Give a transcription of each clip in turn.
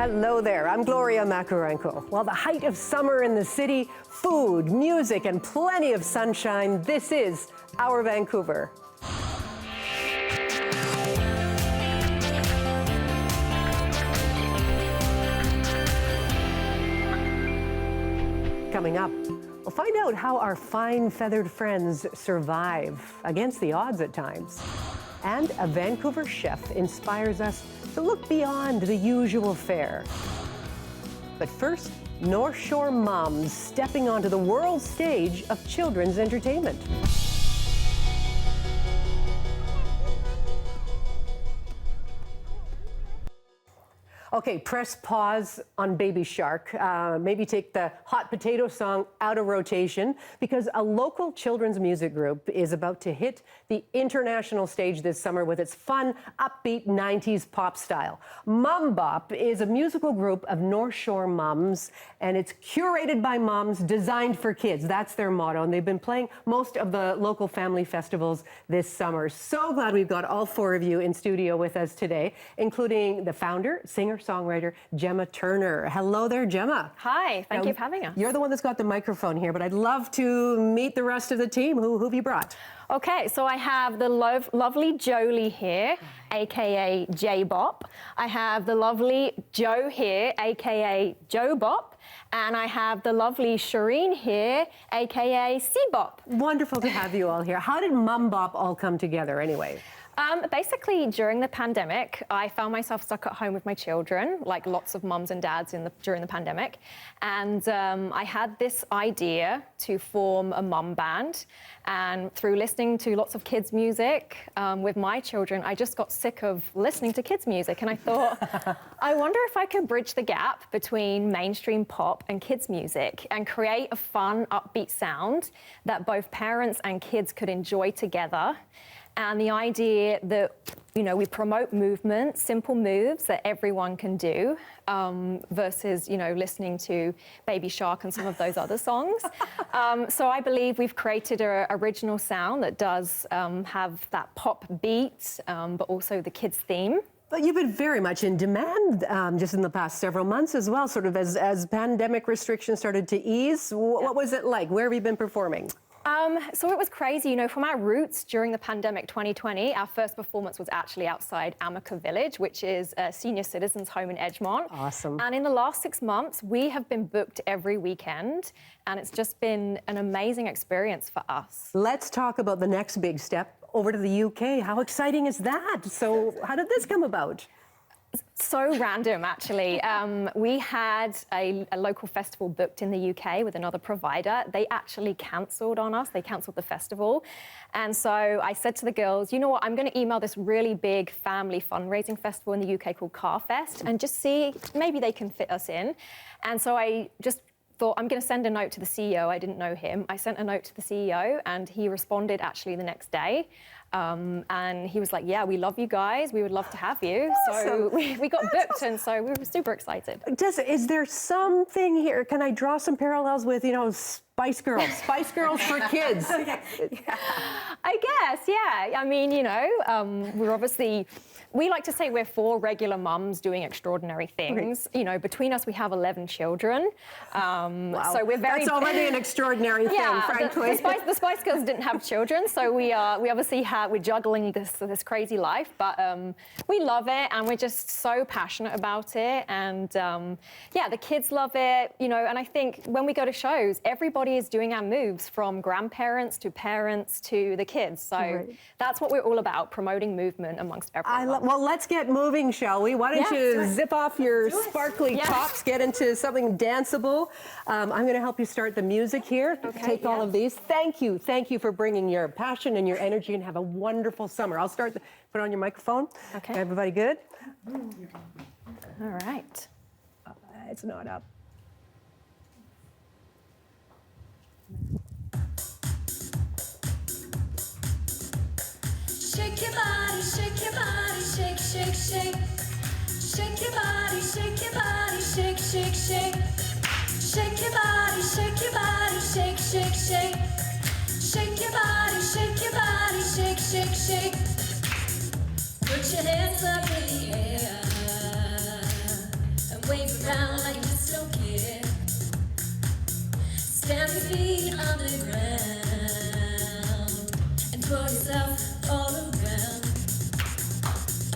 Hello there, I'm Gloria Macarenko. Well, the height of summer in the city, food, music, and plenty of sunshine, this is our Vancouver. Coming up, we'll find out how our fine feathered friends survive against the odds at times. And a Vancouver chef inspires us to look beyond the usual fare. But first, North Shore moms stepping onto the world stage of children's entertainment. Okay, press pause on Baby Shark. Maybe take the hot potato song out of rotation because a local children's music group is about to hit the international stage this summer with its fun, upbeat 90s pop style. Mom Bop is a musical group of North Shore moms, and it's curated by moms, designed for kids. That's their motto, and they've been playing most of the local family festivals this summer. So glad we've got all four of you in studio with us today, including the founder, singer-songwriter Gemma Turner. Hello there, Gemma. Hi, thank you for having us. You're the one that's got the microphone here, but I'd love to meet the rest of the team. Who have you brought? Okay, so I have the lovely Jolie here, aka J Bop. I have the lovely Joe here, aka Joe Bop. And I have the lovely Shireen here, aka C Bop. Wonderful to have you all here. How did Mom Bop all come together anyway? Basically, during the pandemic, I found myself stuck at home with my children, like lots of mums and dads during the pandemic. And I had this idea to form a mum band. And through listening to lots of kids' music with my children, I just got sick of listening to kids' music. And I thought, I wonder if I could bridge the gap between mainstream pop and kids' music and create a fun, upbeat sound that both parents and kids could enjoy together. And the idea that, you know, we promote movement, simple moves that everyone can do, versus, you know, listening to Baby Shark and some of those other songs. So I believe we've created an original sound that does have that pop beat, but also the kids' theme. But you've been very much in demand just in the past several months as well, sort of as pandemic restrictions started to ease. What was it like? Where have you been performing? So it was crazy, you know, from our roots during the pandemic 2020, our first performance was actually outside Amica Village, which is a senior citizens home in Edgemont. Awesome. And in the last 6 months, we have been booked every weekend, and it's just been an amazing experience for us. Let's talk about the next big step over to the UK. How exciting is that? So how did this come about? So random, actually. We had a local festival booked in the UK with another provider. They actually cancelled on us. They cancelled the festival. And so I said to the girls, you know what, I'm going to email this really big family fundraising festival in the UK called Carfest and just see, maybe they can fit us in. And so I just thought, I'm going to send a note to the CEO. I didn't know him. I sent a note to the CEO, and he responded actually the next day. And he was like, yeah, we love you guys. We would love to have you. Awesome. So we got booked, and so we were super excited. Is there something here? Can I draw some parallels with, you know, Spice Girls? Spice Girls for kids. Yeah. I guess, yeah. I mean, you know, we're obviously, we like to say we're 4 regular mums doing extraordinary things. Okay. You know, between us, we have 11 children. Wow. So we're very... That's already an extraordinary thing, frankly. The Spice Girls didn't have children, so we obviously we're juggling this crazy life, but we love it, and we're just so passionate about it. And yeah, the kids love it, you know, and I think when we go to shows, everybody is doing our moves, from grandparents to parents to the kids. So that's what we're all about, promoting movement amongst everyone. Well, let's get moving, shall we? Why don't you zip off your sparkly tops, get into something danceable. I'm going to help you start the music here. Okay, take all of these. Thank you for bringing your passion and your energy, and have a wonderful summer. I'll start, put on your microphone. Okay. Everybody good? All right. It's not up. Shake your body, shake your body, shake, shake, shake. Shake your body, shake your body, shake, shake, shake. Shake your body, shake your body, shake, shake, shake. Shake your body, shake your body, shake, shake, shake. Put your hands up in the air and wave feet on the ground and pour yourself all around.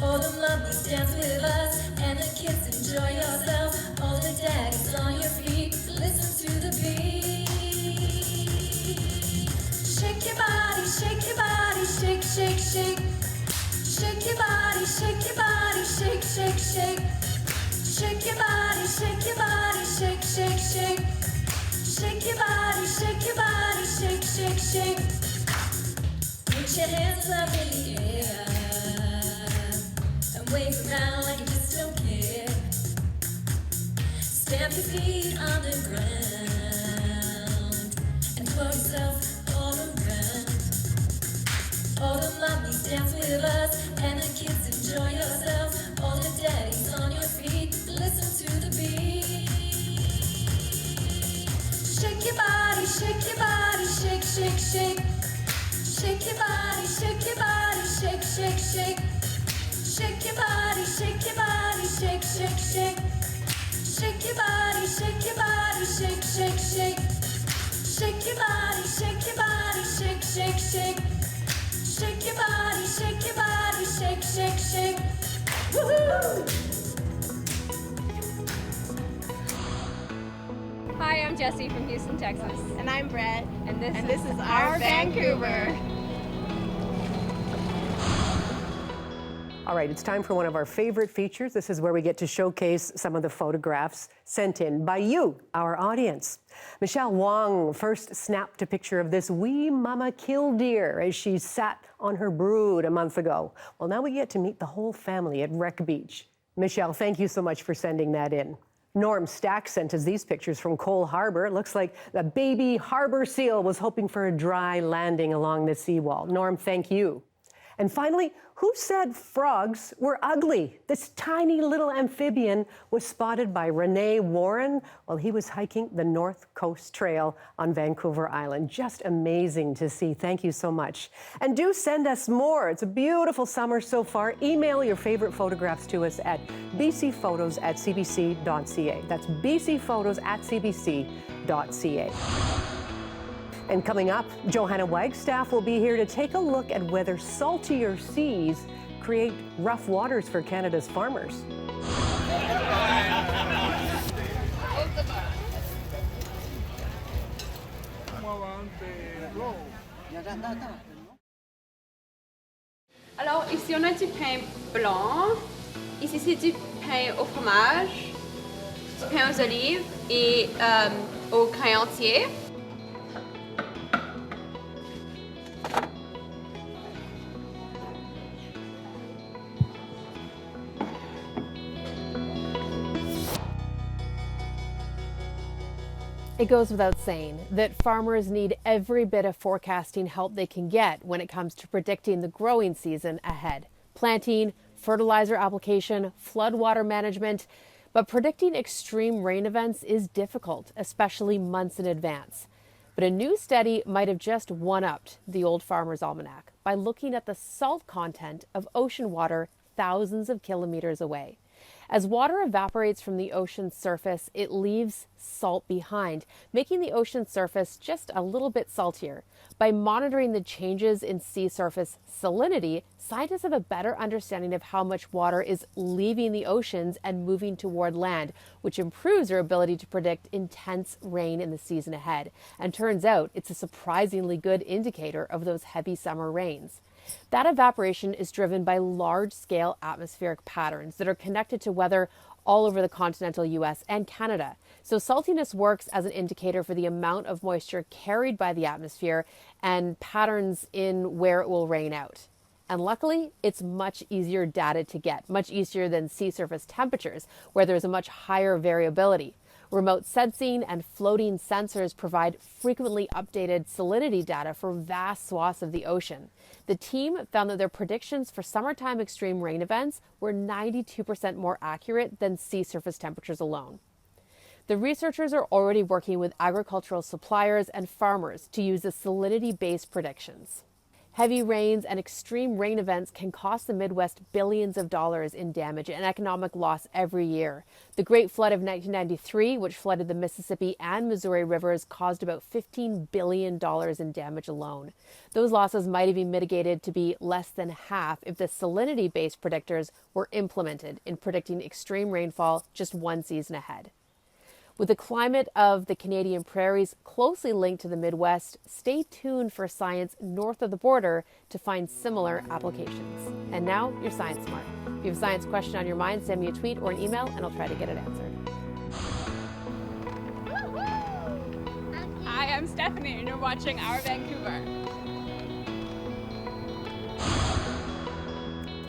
All the mummies dance with us and the kids enjoy yourself. All the daddies on your feet, listen to the beat. Shake your body, shake your body, shake, shake, shake. Shake your body, shake your body, shake, shake, shake. Shake your body, shake your body, shake, shake, shake. Shake your body, shake your body, shake, shake, shake. Put your hands up in the air and wave around like you just don't care. Stamp your feet on the ground and pour yourself all around. All the mummies dance with us and the kids enjoy yourself. All the daddies on your feet, listen to the beat. Shake your body, shake your body, shake, shake, shake. Shake your body, shake your body, shake, shake, shake. Shake your body, shake your body, shake, shake, shake. Shake your body, shake your body, shake, shake, shake. Shake your body, shake your body, shake, shake, shake. Shake your body, shake your body, shake, shake, shake. Woohoo! Hi, I'm Jessie from Houston, Texas. And I'm Brett. And this is our Vancouver. All right, it's time for one of our favorite features. This is where we get to showcase some of the photographs sent in by you, our audience. Michelle Wong first snapped a picture of this wee mama killdeer as she sat on her brood a month ago. Well, now we get to meet the whole family at Wreck Beach. Michelle, thank you so much for sending that in. Norm Stack sent us these pictures from Cole Harbour. It looks like the baby harbor seal was hoping for a dry landing along the seawall. Norm, thank you. And finally, who said frogs were ugly? This tiny little amphibian was spotted by Renee Warren while he was hiking the North Coast Trail on Vancouver Island. Just amazing to see. Thank you so much. And do send us more. It's a beautiful summer so far. Email your favorite photographs to us at bcphotos@cbc.ca. That's bcphotos@cbc.ca. And coming up, Johanna Wagstaffe will be here to take a look at whether saltier seas create rough waters for Canada's farmers. Alors ici on a du pain blanc, ici c'est du pain au fromage, du pain aux olives et au grain entier. It goes without saying that farmers need every bit of forecasting help they can get when it comes to predicting the growing season ahead. Planting, fertilizer application, floodwater management, but predicting extreme rain events is difficult, especially months in advance. But a new study might have just one-upped the Old Farmer's Almanac by looking at the salt content of ocean water thousands of kilometers away. As water evaporates from the ocean's surface, it leaves salt behind, making the ocean surface just a little bit saltier. By monitoring the changes in sea surface salinity, scientists have a better understanding of how much water is leaving the oceans and moving toward land, which improves their ability to predict intense rain in the season ahead. And turns out it's a surprisingly good indicator of those heavy summer rains. That evaporation is driven by large-scale atmospheric patterns that are connected to weather all over the continental U.S. and Canada. So saltiness works as an indicator for the amount of moisture carried by the atmosphere and patterns in where it will rain out. And luckily, it's much easier data to get, much easier than sea surface temperatures, where there's a much higher variability. Remote sensing and floating sensors provide frequently updated salinity data for vast swaths of the ocean. The team found that their predictions for summertime extreme rain events were 92% more accurate than sea surface temperatures alone. The researchers are already working with agricultural suppliers and farmers to use the salinity-based predictions. Heavy rains and extreme rain events can cost the Midwest billions of dollars in damage and economic loss every year. The Great Flood of 1993, which flooded the Mississippi and Missouri rivers, caused about $15 billion in damage alone. Those losses might have been mitigated to be less than half if the salinity-based predictors were implemented in predicting extreme rainfall just one season ahead. With the climate of the Canadian prairies closely linked to the Midwest, stay tuned for science north of the border to find similar applications. And now, your Science Smart. If you have a science question on your mind, send me a tweet or an email and I'll try to get it answered. Hi, I'm Stephanie and you're watching Our Vancouver.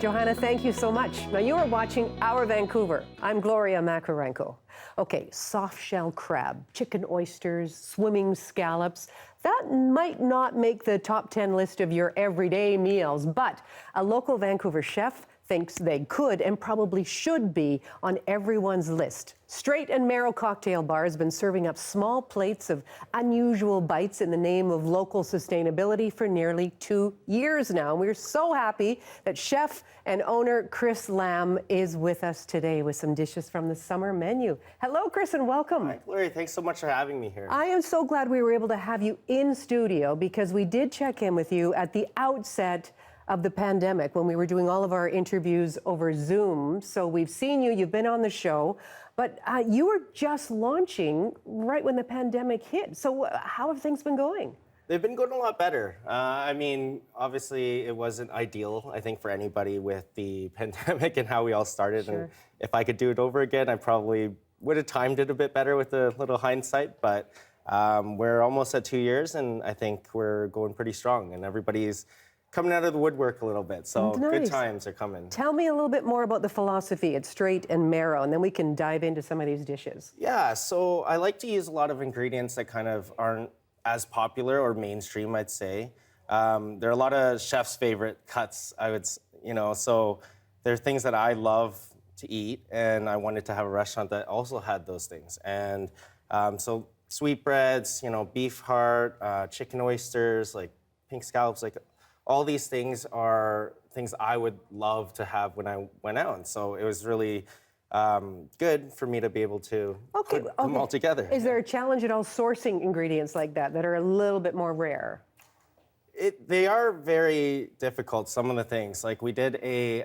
Johanna, thank you so much. Now, you are watching Our Vancouver. I'm Gloria Macarenko. Okay, soft shell crab, chicken oysters, swimming scallops. That might not make the top 10 list of your everyday meals, but a local Vancouver chef thinks they could and probably should be on everyone's list. Straight and Marrow Cocktail Bar has been serving up small plates of unusual bites in the name of local sustainability for nearly 2 years now. We're so happy that chef and owner Chris Lamb is with us today with some dishes from the summer menu. Hello, Chris, and welcome. Hi, Gloria. Thanks so much for having me here. I am so glad we were able to have you in studio because we did check in with you at the outset of the pandemic when we were doing all of our interviews over Zoom. So we've seen you, you've been on the show, but you were just launching right when the pandemic hit. So how have things been going? They've been going a lot better. I mean, obviously it wasn't ideal, I think, for anybody with the pandemic and how we all started. Sure. And if I could do it over again, I probably would have timed it a bit better with a little hindsight, but we're almost at 2 years and I think we're going pretty strong and everybody's coming out of the woodwork a little bit, so Nice. Good times are coming. Tell me a little bit more about the philosophy at Straight and Marrow, and then we can dive into some of these dishes. Yeah, so I like to use a lot of ingredients that kind of aren't as popular or mainstream, I'd say. There are a lot of chefs' favorite cuts, so there are things that I love to eat, and I wanted to have a restaurant that also had those things. And so sweetbreads, beef heart, chicken oysters, like pink scallops, like all these things are things I would love to have when I went out. And so it was really good for me to be able to put them all together. Is there a challenge at all sourcing ingredients like that are a little bit more rare? They are very difficult, some of the things. Like we did a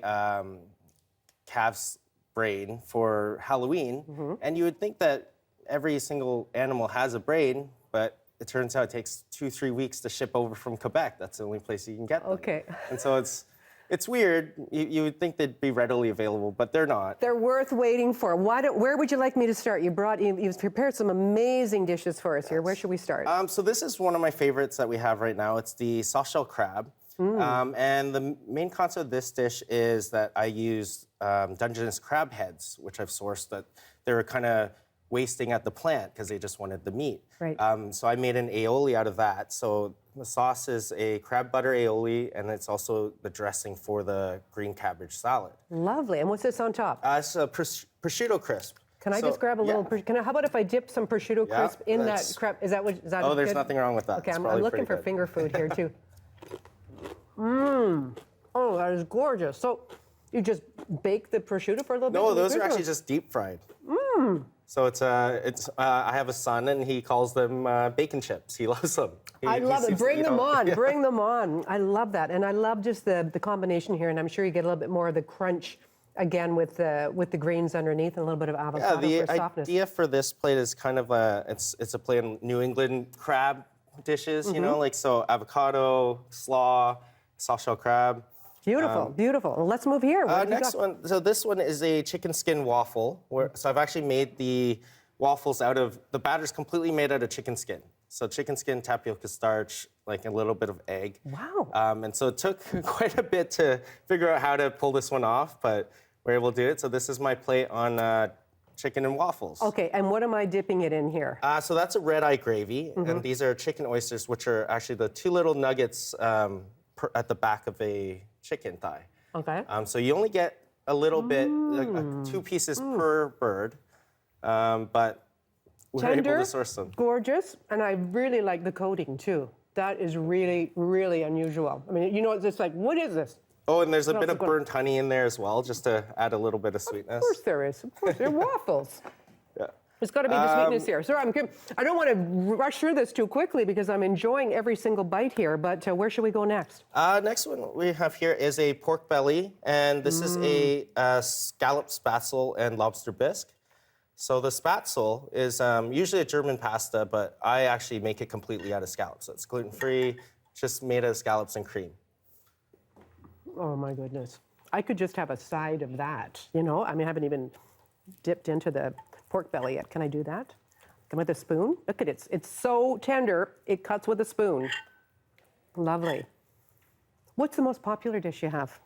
calf's brain for Halloween, and you would think that every single animal has a brain, but it turns out it takes 2-3 weeks to ship over from Quebec. That's the only place you can get them. Okay. And so it's weird. You would think they'd be readily available, but they're not. They're worth waiting for. Where would you like me to start? You've prepared some amazing dishes for us here. Where should we start? So this is one of my favorites that we have right now. It's the soft shell crab. And the main concept of this dish is that I used Dungeness crab heads, which I've sourced that they were kind of wasting at the plant because they just wanted the meat. Right. So I made an aioli out of that. So the sauce is a crab butter aioli, and it's also the dressing for the green cabbage salad. Lovely. And what's this on top? It's a prosciutto crisp. Can I just grab a little? How about if I dip some prosciutto crisp in that crab? Is that Oh, there's good? nothing wrong with that. Okay, It's I'm probably looking pretty for good. finger food here too. Oh, that is gorgeous. So you just bake the prosciutto for a little bit? No, those are actually just deep fried. So I have a son, and he calls them bacon chips. He loves them. I love it. Bring them on. Bring them on. I love that. And I love just the combination here. And I'm sure you get a little bit more of the crunch again with the greens underneath and a little bit of avocado for softness. The idea for this plate is kind of it's a plate of New England crab dishes, so avocado, slaw, soft shell crab. Beautiful, beautiful. Well, let's move here. Next one. So this one is a chicken skin waffle. So I've actually made the waffles out of the batter's completely made out of chicken skin. So chicken skin, tapioca starch, like a little bit of egg. Wow. And so it took quite a bit to figure out how to pull this one off, but we're able to do it. So this is my plate on chicken and waffles. Okay, and what am I dipping it in here? So that's a red eye gravy, and these are chicken oysters, which are actually the two little nuggets at the back of a chicken thigh. Okay. So you only get a little bit, like 2 pieces per bird, but we're able to source them. Gorgeous, and I really like the coating too. That is really, really unusual. I mean, you know, it's just like, what is this? Oh, and there's a What bit else of is going- burnt honey in there as well, just to add a little bit of sweetness. Of course there is. Of course, they're waffles. Yeah. There's got to be the sweetness here. So I don't want to rush through this too quickly because I'm enjoying every single bite here, but where should we go next? Next one we have here is a pork belly, and this is a scallop spatzel and lobster bisque. So the spatzel is usually a German pasta, but I actually make it completely out of scallops. So it's gluten-free, just made out of scallops and cream. Oh my goodness. I could just have a side of that, you know? I mean, I haven't even dipped into the pork belly yet. Can I do that? Come with a spoon? Look at it. It's so tender, it cuts with a spoon. Lovely. What's the most popular dish you have?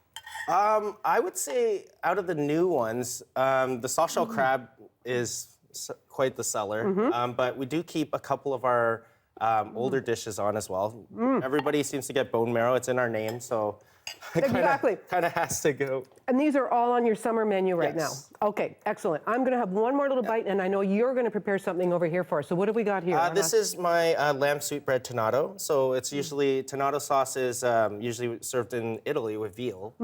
I would say out of the new ones, the soft shell crab is quite the seller, but we do keep a couple of our older dishes on as well. Everybody seems to get bone marrow. It's in our name, so Exactly. kind of has to go. And these are all on your summer menu right Yes. now. Okay, excellent. I'm going to have one more little bite, and I know you're going to prepare something over here for us. So what have we got here? This is my lamb sweetbread tonnato. So it's usually, tonnato sauce is usually served in Italy with veal,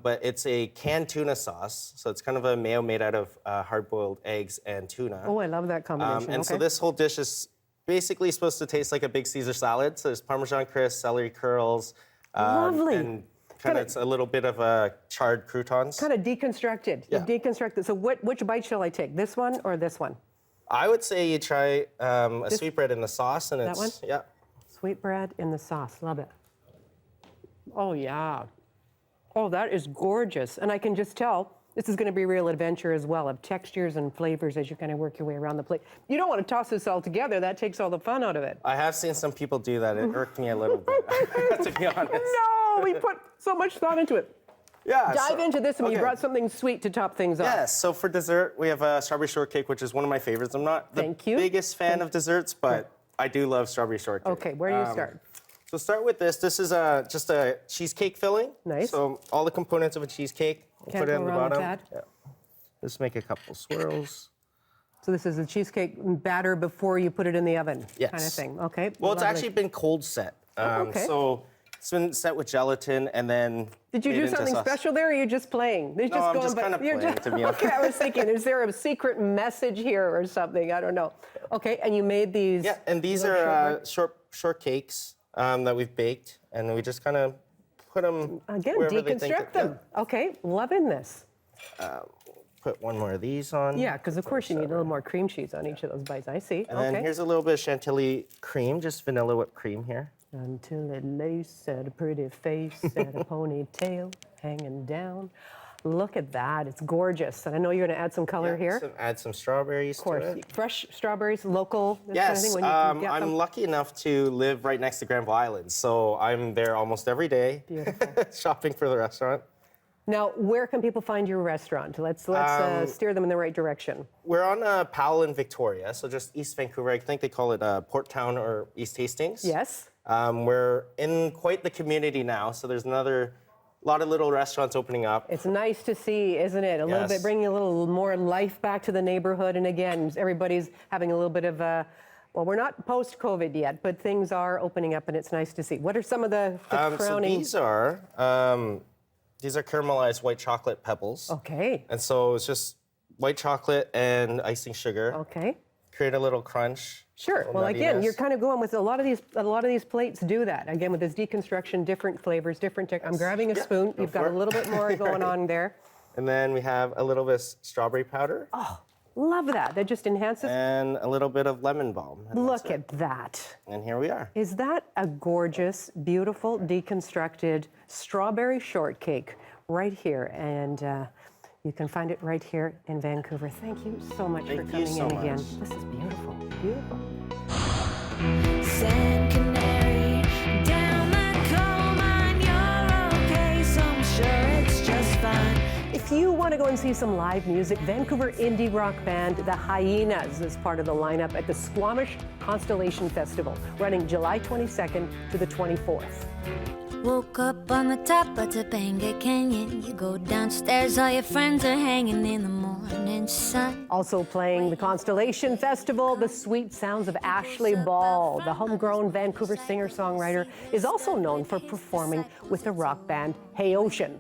but it's a canned tuna sauce. So it's kind of a mayo made out of hard-boiled eggs and tuna. Oh, I love that combination. And so this whole dish is basically supposed to taste like a big Caesar salad. So there's Parmesan crisp, celery curls, Lovely. and kind of it's a little bit of charred croutons. Kind of deconstructed. Yeah. You deconstructed. So which bite shall I take? This one or this one? I would say you try a sweetbread in the sauce, and That it's one? yeah. Sweetbread in the sauce. Love it. Oh, yeah. Oh, that is gorgeous. And I can just tell this is going to be a real adventure as well of textures and flavors as you kind of work your way around the plate. You don't want to toss this all together. That takes all the fun out of it. I have seen some people do that. It irked me a little bit, to be honest. No, we put so much thought into it. Yeah. Dive into this, and you okay. brought something sweet to top things off. Yes. So for dessert, we have a strawberry shortcake, which is one of my favorites. I'm not the Thank you. biggest fan of desserts, but I do love strawberry shortcake. Okay, where do you start? So start with this. This is just a cheesecake filling. Nice. So all the components of a cheesecake, we'll Can't put it go in the wrong with bottom. that. Yeah. Just make a couple swirls. So this is a cheesecake batter before you put it in the oven, Yes. kind of thing. Okay. Well, it's lovely. actually been cold set. okay. So it's been set with gelatin and then. Did you made do into something sauce. special there, or are you just playing? They're No, I'm going just by- kind of you're playing, to be honest. Okay, I was thinking, is there a secret message here or something? I don't know. Okay, and you made these. Yeah, and these little are short cakes that we've baked, and we just kind of put them Again, wherever they think deconstruct them. Okay, loving this. Put one more of these on. Yeah, because of course you need a little more cream cheese on each of those bites. I see. And okay. then here's a little bit of chantilly cream, just vanilla whipped cream here. Until it lace at a pretty face and a ponytail hanging down. Look at that. It's gorgeous. And I know you're going to add some color here. Add some strawberries Of course. to it. Fresh strawberries, local, this kind of Yes, thing. When you can get I'm them. lucky enough to live right next to Granville Island, so I'm there almost every day, Beautiful. shopping for the restaurant. Now, where can people find your restaurant? Let's steer them in the right direction. We're on Powell and Victoria, so just East Vancouver. I think they call it Port Town or East Hastings. Yes. We're in quite the community now, so there's a lot of little restaurants opening up. It's nice to see, isn't it? A little Yes. bit, bringing a little more life back to the neighborhood. And again, everybody's having a little bit of a, well, we're not post-COVID yet, but things are opening up, and it's nice to see. What are some of the So crowning? these are caramelized white chocolate pebbles. Okay. And so it's just white chocolate and icing sugar. Okay. Create a little crunch. Sure. little Well, again, nuttiness. you're kind of going with a lot of these plates do that. Again, with this deconstruction, different flavors, different. I'm grabbing a spoon. You've got for a it. little bit more going on there. And then we have a little bit of strawberry powder Love that. That just enhances. and a little bit of lemon balm. And that's Look it. at that. And here we are. Is that a gorgeous, beautiful, deconstructed strawberry shortcake right here? And you can find it right here in Vancouver. Thank you so much for Thank you coming so in again. much. This is beautiful, beautiful. Sand canary down the coal mine. You're okay, so I'm sure it's just fine. If you want to go and see some live music, Vancouver indie rock band The Hyaenas is part of the lineup at the Squamish Constellation Festival, running July 22nd to the 24th. Woke up on the top of Topanga Canyon. You go downstairs, all your friends are hanging in the morning orange sun. Also playing the Constellation Festival, the sweet sounds of Ashleigh Ball. The homegrown Vancouver singer-songwriter is also known for performing with the rock band Hey Ocean.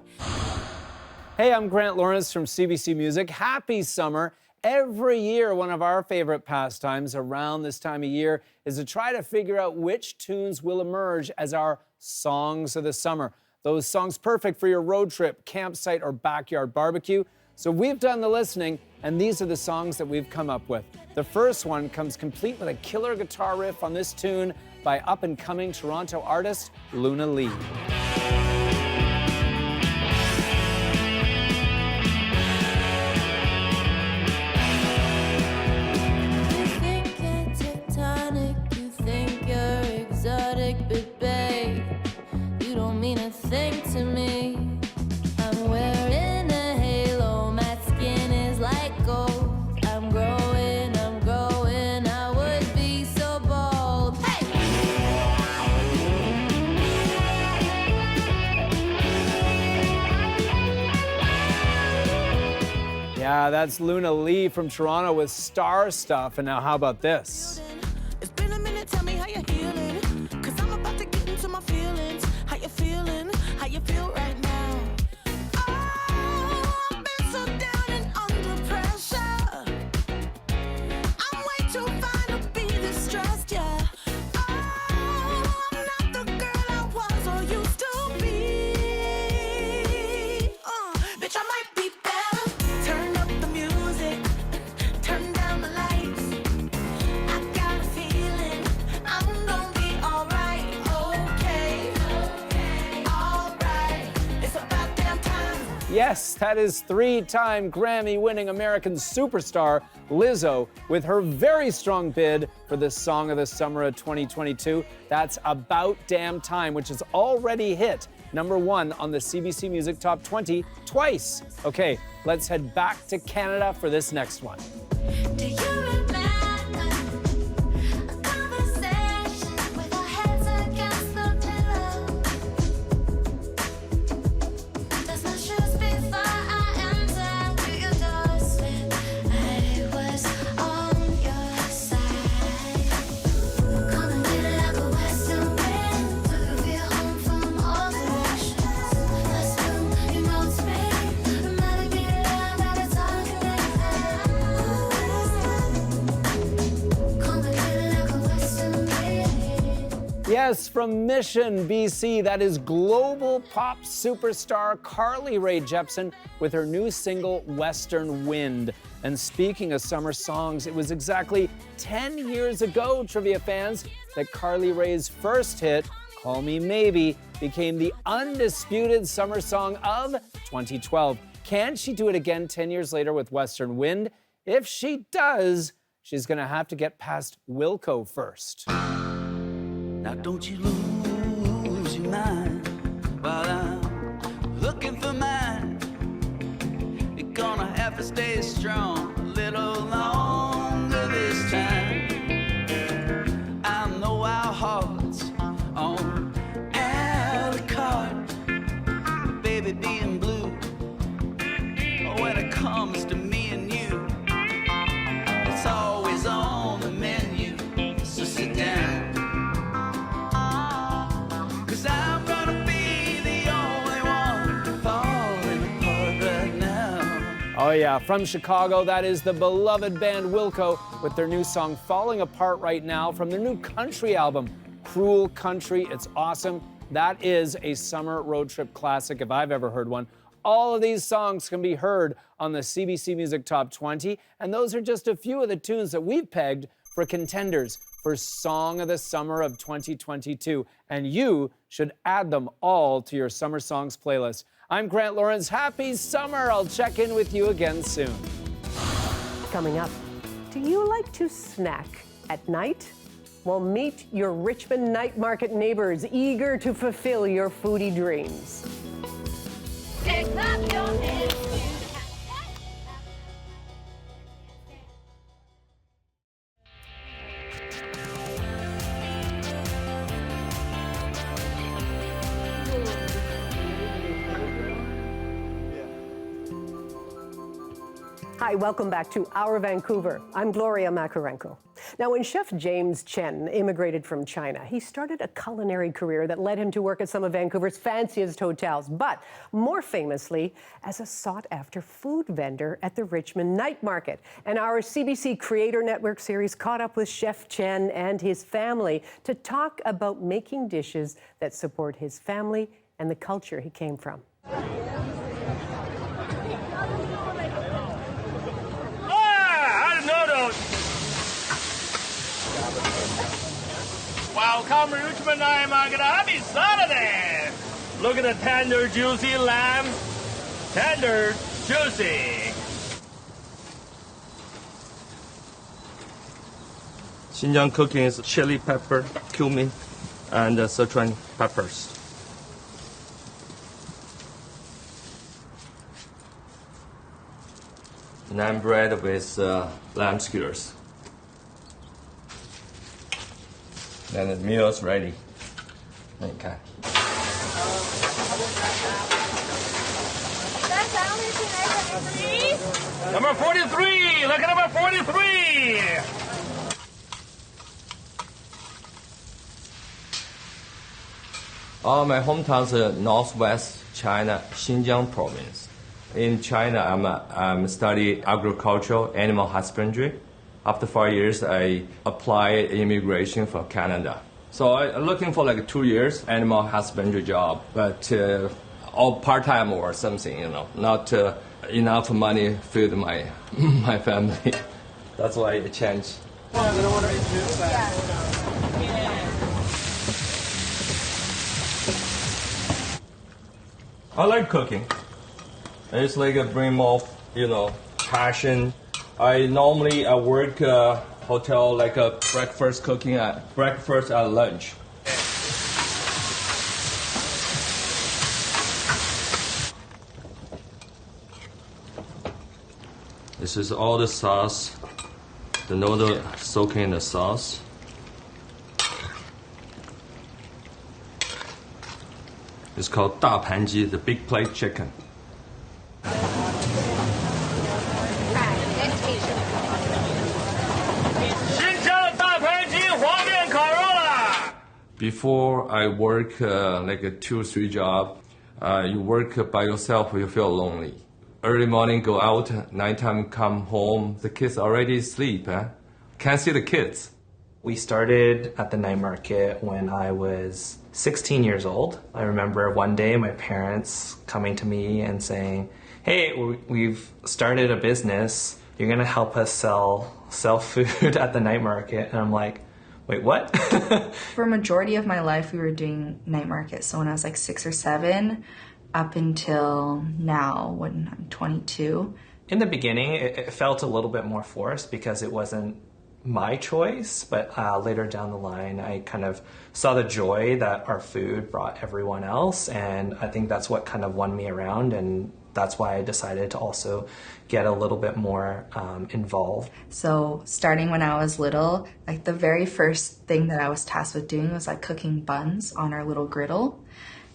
Hey, I'm Grant Lawrence from CBC Music. Happy summer. Every year, one of our favorite pastimes around this time of year is to try to figure out which tunes will emerge as our songs of the summer. Those songs perfect for your road trip, campsite, or backyard barbecue. So we've done the listening, and these are the songs that we've come up with. The first one comes complete with a killer guitar riff on this tune by up-and-coming Toronto artist Luna Lee. But babe, you don't mean a thing to me. I'm wearing a halo, my skin is like gold. I'm growing, I would be so bold. Hey! Yeah, that's Luna Lee from Toronto with Star Stuff. And now how about this? It's been a minute, tell me how you're healing. Cause I'm about to get into my feelings. How you feeling? How you feel right now? Oh, I've been so down and under pressure. I'm way too fine to be this stressed, yeah. Oh, I'm not the girl I was or used to be. Bitch, I might be better. Turn up the music, turn down the lights. I got a feeling I'm gonna be alright, okay, alright. It's about damn time. Yes, that is three-time Grammy-winning American superstar Lizzo with her very strong bid for the Song of the Summer of 2022. That's About Damn Time, which has already hit #1 on the CBC Music Top 20 twice. Okay, let's head back to Canada for this next one. Do you remember a conversation with our heads against the pillow? Does my shoes before I enter to your doorstep? I was on your side. Come and get it like a western wind. Took you feel home from all directions. Let's do, you know it's me. No matter be loud, that it's all connected. Come and get it like a western wind. Yes, from Mission, BC, that is global pop superstar Carly Rae Jepsen with her new single, Western Wind. And speaking of summer songs, it was exactly 10 years ago, trivia fans, that Carly Rae's first hit, Call Me Maybe, became the undisputed summer song of 2012. Can she do it again 10 years later with Western Wind? If she does, she's gonna have to get past Wilco first. Now don't you lose your mind while I'm looking for mine. You're gonna have to stay strong a little longer this time. I know our hearts on a la carte, baby being blue. When it comes to me and you, it's always on the menu, so sit down. Cause I'm gonna be the only one falling apart right now. Oh yeah, from Chicago, that is the beloved band Wilco with their new song Falling Apart Right Now from their new country album, Cruel Country. It's awesome. That is a summer road trip classic if I've ever heard one. All of these songs can be heard on the CBC Music Top 20, and those are just a few of the tunes that we've pegged for contenders for Song of the Summer of 2022, and you should add them all to your Summer Songs playlist. I'm Grant Lawrence. Happy summer! I'll check in with you again soon. Coming up, do you like to snack at night? Well, meet your Richmond night market neighbors eager to fulfill your foodie dreams. Take up your hands. Hi, welcome back to Our Vancouver. I'm Gloria Macarenko. Now, when Chef James Chen immigrated from China, he started a culinary career that led him to work at some of Vancouver's fanciest hotels, but more famously as a sought-after food vendor at the Richmond Night Market. And our CBC Creator Network series caught up with Chef Chen and his family to talk about making dishes that support his family and the culture he came from. Welcome to Richmond Night Market. Happy Saturday! Look at the tender, juicy lamb. Tender, juicy. Xinjiang cooking is chili pepper, cumin, and Sichuan peppers. Naan bread with lamb skewers. Then the meal's ready. Okay. Number 43! Look at number 43! My hometown's northwest China, Xinjiang province. In China, I'm studying agricultural animal husbandry. After 5 years, I applied immigration for Canada. So I'm looking for like 2 years animal husbandry job, but all part-time or something, you know, not enough money to feed my my family. That's why I changed. I like cooking. It's like a bring more, you know, passion. I normally work hotel like a breakfast cooking at breakfast at lunch. This is all the sauce, the noodle soaking in the sauce. It's called 大盘鸡, the big plate chicken. Before I work like a 2 or 3 job, you work by yourself, you feel lonely. Early morning, go out, nighttime come home, the kids already asleep. Can't see the kids. We started at the night market when I was 16 years old. I remember one day my parents coming to me and saying, hey, we've started a business. You're gonna help us sell food at the night market. And I'm like, wait, what? For a majority of my life, we were doing night markets. So when I was like 6 or 7, up until now, when I'm 22. In the beginning, it felt a little bit more forced because it wasn't my choice. But later down the line, I kind of saw the joy that our food brought everyone else. And I think that's what kind of won me around. And that's why I decided to also get a little bit more involved. So starting when I was little, like the very first thing that I was tasked with doing was like cooking buns on our little griddle.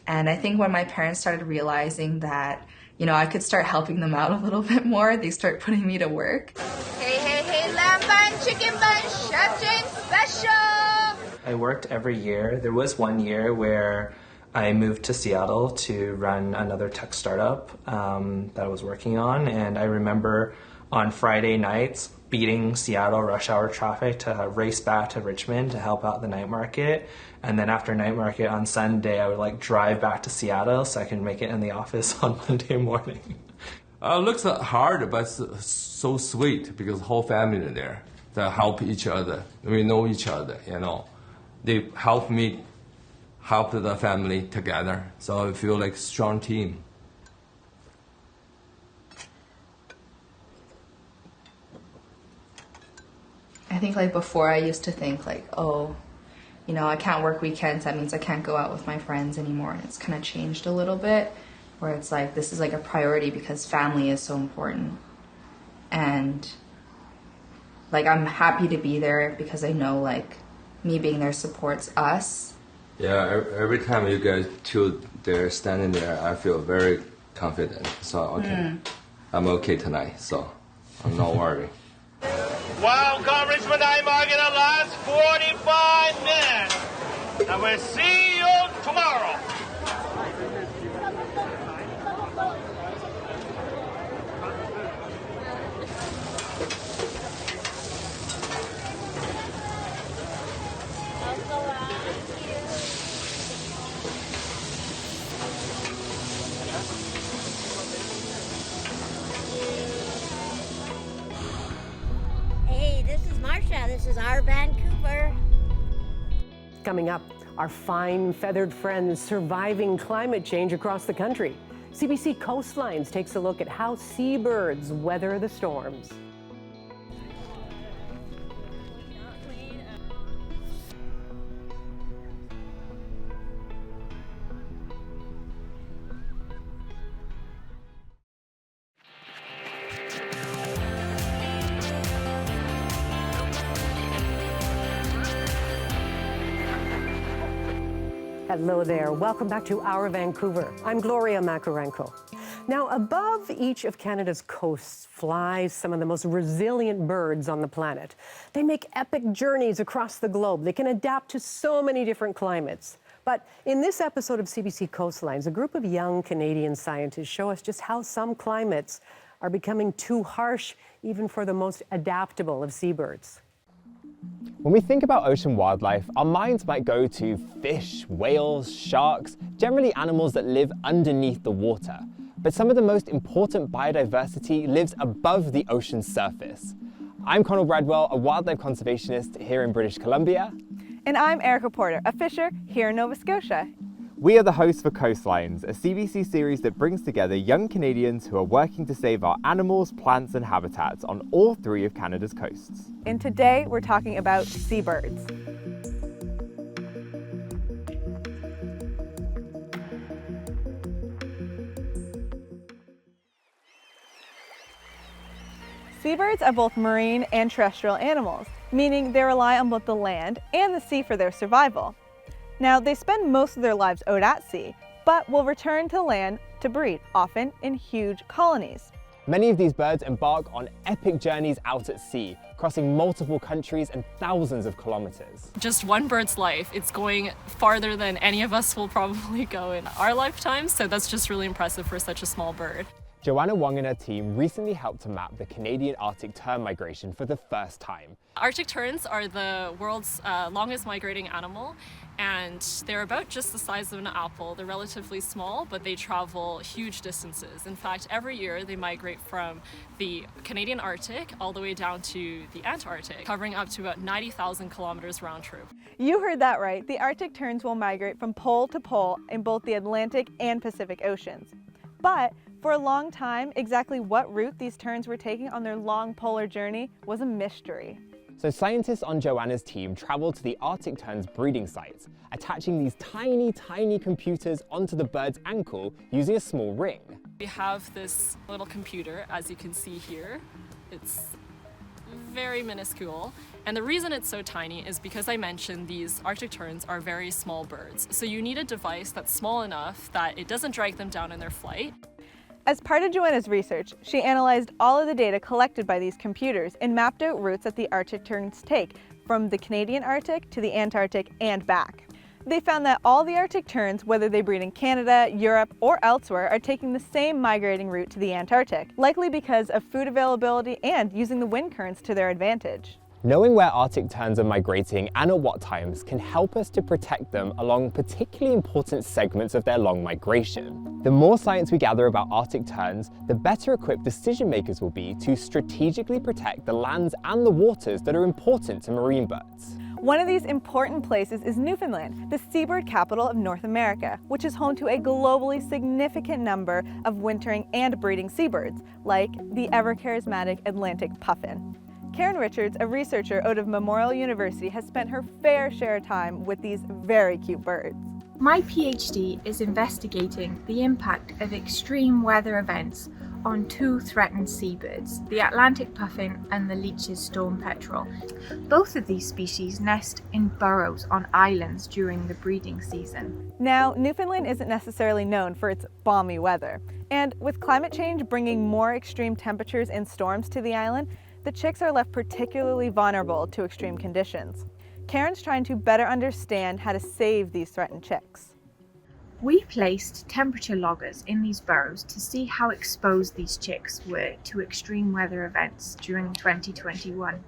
And I think when my parents started realizing that, you know, I could start helping them out a little bit more, they start putting me to work. Hey, hey, hey, lamb bun, chicken bun, Chef James special! I worked every year. There was one year where I moved to Seattle to run another tech startup that I was working on. And I remember on Friday nights beating Seattle rush hour traffic to race back to Richmond to help out the night market. And then after night market on Sunday, I would like drive back to Seattle so I can make it in the office on Monday morning. It looks hard, but it's so sweet because the whole family is there. They help each other. We know each other, you know. They help me help the family together. So I feel like a strong team. I think like before I used to think like, oh, you know, I can't work weekends. That means I can't go out with my friends anymore. And it's kind of changed a little bit where it's like, this is like a priority because family is so important. And like, I'm happy to be there because I know like me being there supports us. Yeah, every time you guys two there standing there, I feel very confident. So, okay, I'm okay tonight, so. No worry. Well, Congressman, I'm going to last 45 minutes. And we'll see you tomorrow. Hey, this is Marsha. This is our Vancouver. Coming up, our fine feathered friends surviving climate change across the country. CBC Coastlines takes a look at how seabirds weather the storms. Hello there. Welcome back to Our Vancouver. I'm Gloria Macarenko. Now, above each of Canada's coasts fly some of the most resilient birds on the planet. They make epic journeys across the globe. They can adapt to so many different climates. But in this episode of CBC Coastlines, a group of young Canadian scientists show us just how some climates are becoming too harsh, even for the most adaptable of seabirds. When we think about ocean wildlife, our minds might go to fish, whales, sharks, generally animals that live underneath the water. But some of the most important biodiversity lives above the ocean's surface. I'm Connel Bradwell, a wildlife conservationist here in British Columbia. And I'm Erica Porter, a fisher here in Nova Scotia. We are the hosts for Coastlines, a CBC series that brings together young Canadians who are working to save our animals, plants and habitats on all three of Canada's coasts. And today we're talking about seabirds. Seabirds are both marine and terrestrial animals, meaning they rely on both the land and the sea for their survival. Now, they spend most of their lives out at sea, but will return to land to breed, often in huge colonies. Many of these birds embark on epic journeys out at sea, crossing multiple countries and thousands of kilometers. Just one bird's life, it's going farther than any of us will probably go in our lifetime, so that's just really impressive for such a small bird. Johanna Wagstaffe and her team recently helped to map the Canadian Arctic tern migration for the first time. Arctic terns are the world's longest migrating animal, and they're about just the size of an apple. They're relatively small, but they travel huge distances. In fact, every year they migrate from the Canadian Arctic all the way down to the Antarctic, covering up to about 90,000 kilometers round trip. You heard that right. The Arctic terns will migrate from pole to pole in both the Atlantic and Pacific Oceans. But for a long time, exactly what route these terns were taking on their long polar journey was a mystery. So scientists on Johanna's team traveled to the Arctic tern's breeding sites, attaching these tiny computers onto the bird's ankle using a small ring. We have this little computer, as you can see here. It's very minuscule. And the reason it's so tiny is because I mentioned these Arctic terns are very small birds. So you need a device that's small enough that it doesn't drag them down in their flight. As part of Johanna's research, she analyzed all of the data collected by these computers and mapped out routes that the Arctic terns take from the Canadian Arctic to the Antarctic and back. They found that all the Arctic terns, whether they breed in Canada, Europe, or elsewhere, are taking the same migrating route to the Antarctic, likely because of food availability and using the wind currents to their advantage. Knowing where Arctic terns are migrating and at what times can help us to protect them along particularly important segments of their long migration. The more science we gather about Arctic terns, the better equipped decision makers will be to strategically protect the lands and the waters that are important to marine birds. One of these important places is Newfoundland, the seabird capital of North America, which is home to a globally significant number of wintering and breeding seabirds, like the ever-charismatic Atlantic puffin. Karen Richards, a researcher out of Memorial University, has spent her fair share of time with these very cute birds. My PhD is investigating the impact of extreme weather events on two threatened seabirds, the Atlantic puffin and the Leach's storm petrel. Both of these species nest in burrows on islands during the breeding season. Now, Newfoundland isn't necessarily known for its balmy weather, and with climate change bringing more extreme temperatures and storms to the island, the chicks are left particularly vulnerable to extreme conditions. Karen's trying to better understand how to save these threatened chicks. We placed temperature loggers in these burrows to see how exposed these chicks were to extreme weather events during 2021.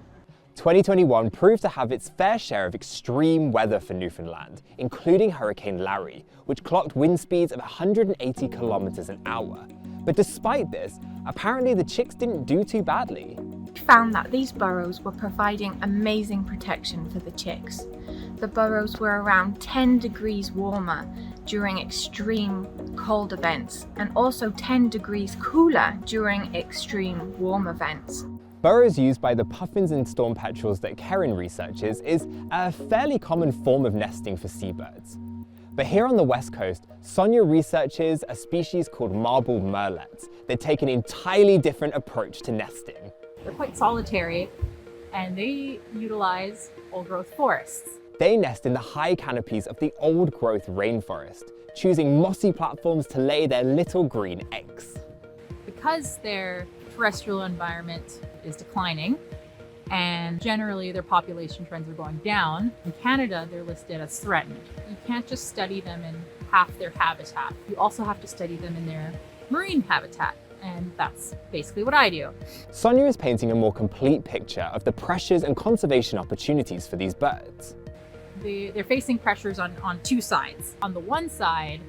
2021 proved to have its fair share of extreme weather for Newfoundland, including Hurricane Larry, which clocked wind speeds of 180 kilometers an hour. But despite this, apparently the chicks didn't do too badly. We found that these burrows were providing amazing protection for the chicks. The burrows were around 10 degrees warmer during extreme cold events and also 10 degrees cooler during extreme warm events. Burrows used by the puffins and storm petrels that Karen researches is a fairly common form of nesting for seabirds. But here on the west coast, Sonia researches a species called marble murrelets that take an entirely different approach to nesting. They're quite solitary and they utilize old-growth forests. They nest in the high canopies of the old-growth rainforest, choosing mossy platforms to lay their little green eggs. Because their terrestrial environment is declining and generally their population trends are going down, in Canada they're listed as threatened. You can't just study them in half their habitat. You also have to study them in their marine habitat. And that's basically what I do. Sonia is painting a more complete picture of the pressures and conservation opportunities for these birds. They're facing pressures on two sides. On the one side,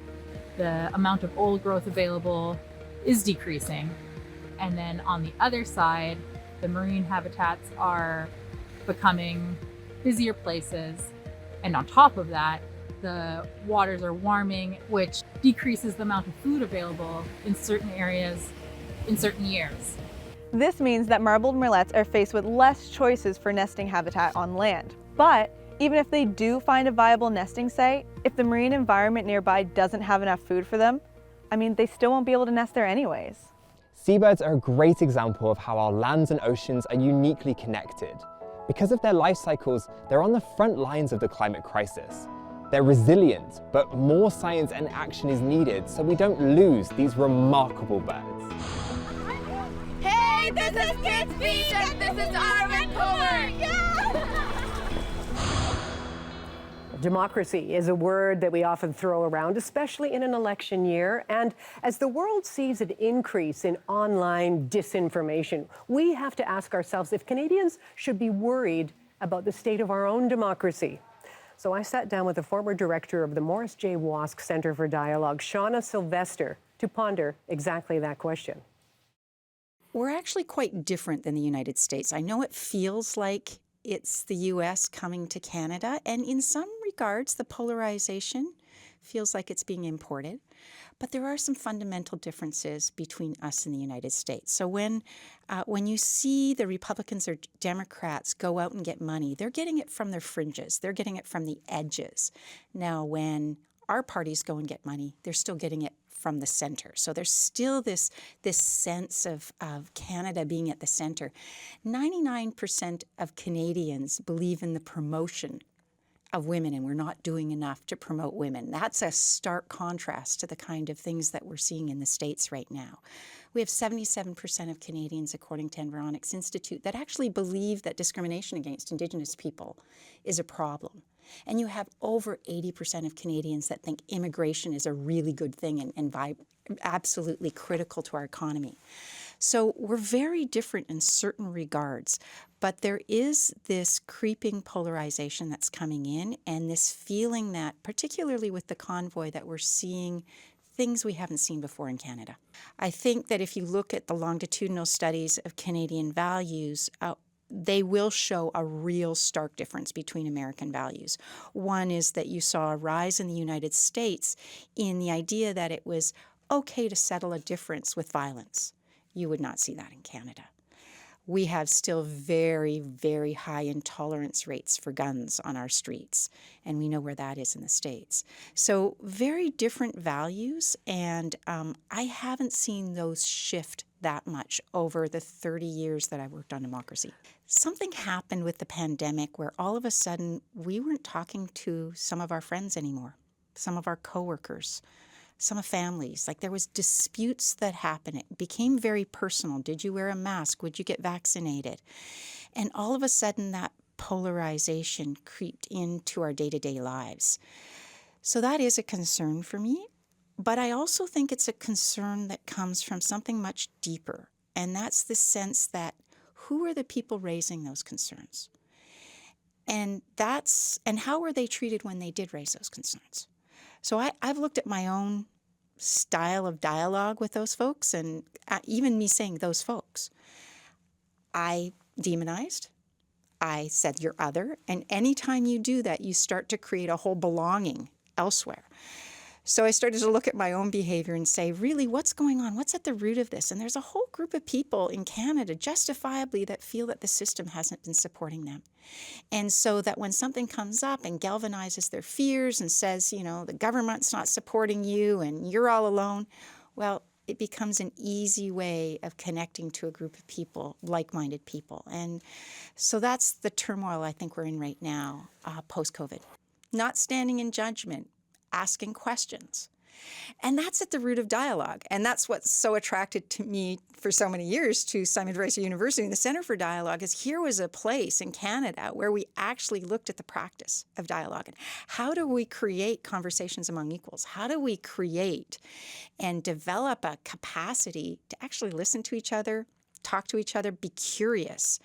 the amount of old growth available is decreasing. And then on the other side, the marine habitats are becoming busier places. And on top of that, the waters are warming, which decreases the amount of food available in certain areas in certain years. This means that marbled murrelets are faced with less choices for nesting habitat on land. But even if they do find a viable nesting site, if the marine environment nearby doesn't have enough food for them, they still won't be able to nest there anyways. Seabirds are a great example of how our lands and oceans are uniquely connected. Because of their life cycles, they're on the front lines of the climate crisis. They're resilient, but more science and action is needed so we don't lose these remarkable birds. Hey, this is Kids Beach and this is our Vancouver! Yeah! Democracy is a word that we often throw around, especially in an election year. And as the world sees an increase in online disinformation, we have to ask ourselves if Canadians should be worried about the state of our own democracy. So I sat down with the former director of the Morris J. Wosk Centre for Dialogue, Shauna Sylvester, to ponder exactly that question. We're actually quite different than the United States. I know it feels like it's the U.S. coming to Canada, and in some regards, the polarization feels like it's being imported. But there are some fundamental differences between us and the United States. So when you see the Republicans or Democrats go out and get money, they're getting it from their fringes. They're getting it from the edges. Now, when our parties go and get money, they're still getting it from the center. So there's still this sense of Canada being at the center. 99% of Canadians believe in the promotion of women, and we're not doing enough to promote women. That's a stark contrast to the kind of things that we're seeing in the States right now. We have 77% of Canadians, according to Environics Institute, that actually believe that discrimination against Indigenous people is a problem. And you have over 80% of Canadians that think immigration is a really good thing and absolutely critical to our economy. So we're very different in certain regards, but there is this creeping polarization that's coming in and this feeling that, particularly with the convoy, that we're seeing things we haven't seen before in Canada. I think that if you look at the longitudinal studies of Canadian values, they will show a real stark difference between American values. One is that you saw a rise in the United States in the idea that it was okay to settle a difference with violence. You would not see that in Canada. We have still very, very high intolerance rates for guns on our streets, and we know where that is in the States. So very different values, and I haven't seen those shift that much over the 30 years that I worked on democracy. Something happened with the pandemic where all of a sudden we weren't talking to some of our friends anymore, some of our coworkers, some of families. Like there was disputes that happened. It became very personal. Did you wear a mask? Would you get vaccinated? And all of a sudden that polarization creeped into our day-to-day lives. So that is a concern for me. But I also think it's a concern that comes from something much deeper, and that's the sense that who are the people raising those concerns? And how were they treated when they did raise those concerns? So I've looked at my own style of dialogue with those folks, and even me saying those folks. I demonized. I said you're other, and anytime you do that, you start to create a whole belonging elsewhere. So I started to look at my own behavior and say, really, what's going on? What's at the root of this? And there's a whole group of people in Canada, justifiably, that feel that the system hasn't been supporting them. And so that when something comes up and galvanizes their fears and says, you know, the government's not supporting you and you're all alone, well, it becomes an easy way of connecting to a group of people, like-minded people. And so that's the turmoil I think we're in right now, post-COVID. Not standing in judgment, asking questions. And that's at the root of dialogue. And that's what's so attracted to me for so many years to Simon Fraser University and the Centre for Dialogue is here was a place in Canada where we actually looked at the practice of dialogue. And how do we create conversations among equals? How do we create and develop a capacity to actually listen to each other, talk to each other, be curious.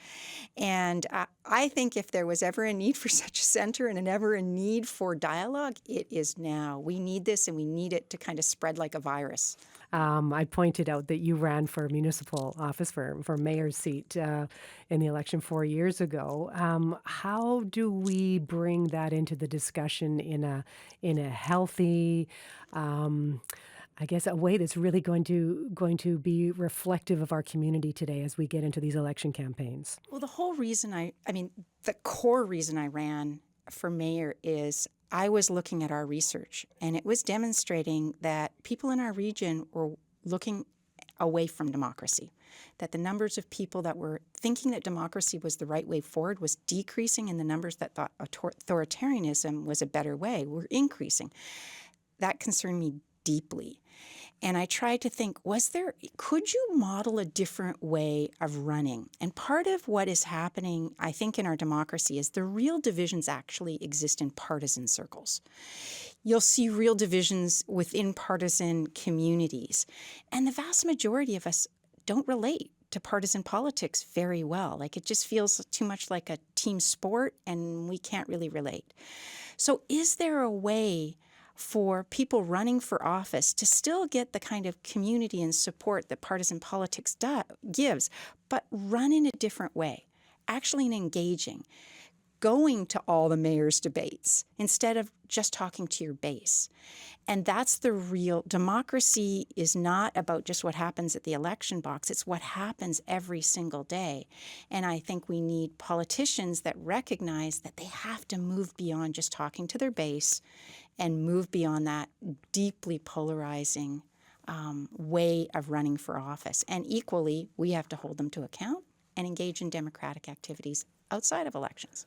And I think if there was ever a need for such a center and ever a need for dialogue, it is now. We need this, and we need it to kind of spread like a virus. I pointed out that you ran for municipal office for mayor's seat in the election 4 years ago. How do we bring that into the discussion in a healthy, I guess, a way that's really going to be reflective of our community today as we get into these election campaigns? Well, the whole reason the core reason I ran for mayor is I was looking at our research, and it was demonstrating that people in our region were looking away from democracy, that the numbers of people that were thinking that democracy was the right way forward was decreasing, and the numbers that thought authoritarianism was a better way were increasing. That concerned me deeply. And I tried to think, could you model a different way of running? And part of what is happening, I think, in our democracy is the real divisions actually exist in partisan circles. You'll see real divisions within partisan communities. And the vast majority of us don't relate to partisan politics very well. Like, it just feels too much like a team sport, and we can't really relate. So is there a way for people running for office to still get the kind of community and support that partisan politics gives, but run in a different way, actually engaging, going to all the mayor's debates instead of just talking to your base? And that's the real democracy is not about just what happens at the election box. It's what happens every single day. And I think we need politicians that recognize that they have to move beyond just talking to their base and move beyond that deeply polarizing way of running for office. And equally, we have to hold them to account and engage in democratic activities outside of elections.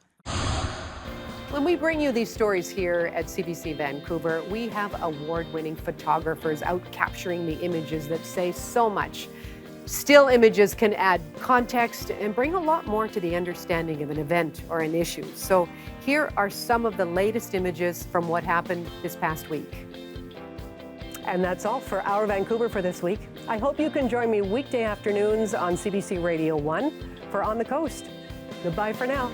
When we bring you these stories here at CBC Vancouver, we have award-winning photographers out capturing the images that say so much. Still images can add context and bring a lot more to the understanding of an event or an issue. So here are some of the latest images from what happened this past week. And that's all for Our Vancouver for this week. I hope you can join me weekday afternoons on CBC Radio 1 for On the Coast. Goodbye for now.